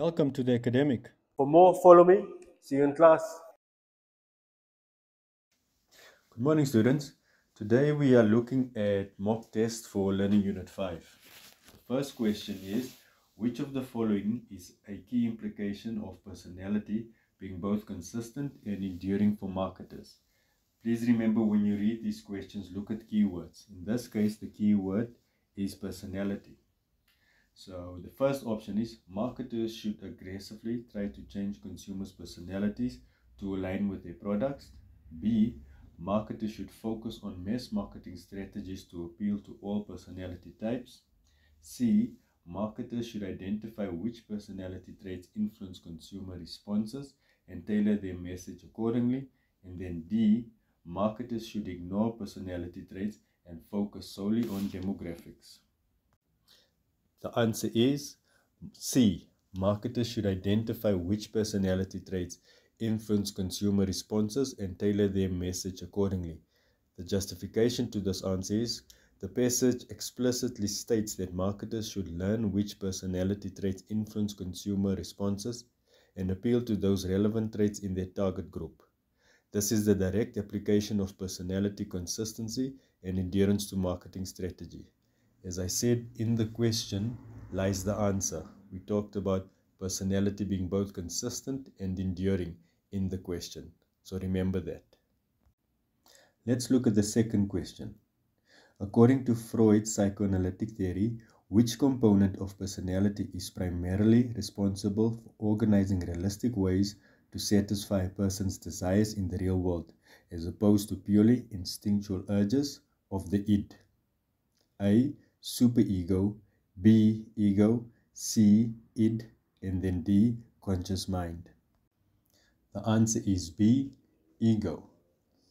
Welcome to the academic. For more, follow me. See you in class. Good morning, students. Today we are looking at mock test for Learning Unit 5. The first question is, which of the following is a key implication of personality being both consistent and enduring for marketers? Please remember when you read these questions, look at keywords. In this case, the keyword is personality. So the first option is marketers should aggressively try to change consumers' personalities to align with their products. B, marketers should focus on mass marketing strategies to appeal to all personality types. C, marketers should identify which personality traits influence consumer responses and tailor their message accordingly. And then D, marketers should ignore personality traits and focus solely on demographics. The answer is C. Marketers should identify which personality traits influence consumer responses and tailor their message accordingly. The justification to this answer is the passage explicitly states that marketers should learn which personality traits influence consumer responses and appeal to those relevant traits in their target group. This is the direct application of personality consistency and endurance to marketing strategy. As I said, in the question lies the answer. We talked about personality being both consistent and enduring in the question. So remember that. Let's look at the second question. According to Freud's psychoanalytic theory, which component of personality is primarily responsible for organizing realistic ways to satisfy a person's desires in the real world, as opposed to purely instinctual urges of the id? A. Superego, B. Ego, C. Id, and then D. Conscious mind. The answer is B. Ego.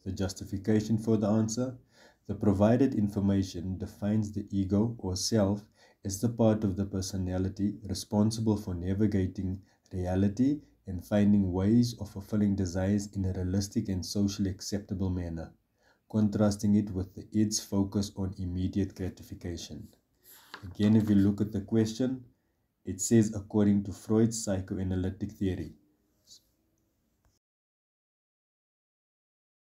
The justification for the answer: the provided information defines the ego or self as the part of the personality responsible for navigating reality and finding ways of fulfilling desires in a realistic and socially acceptable manner, contrasting it with the id's focus on immediate gratification. Again, if you look at the question, it says according to Freud's psychoanalytic theory.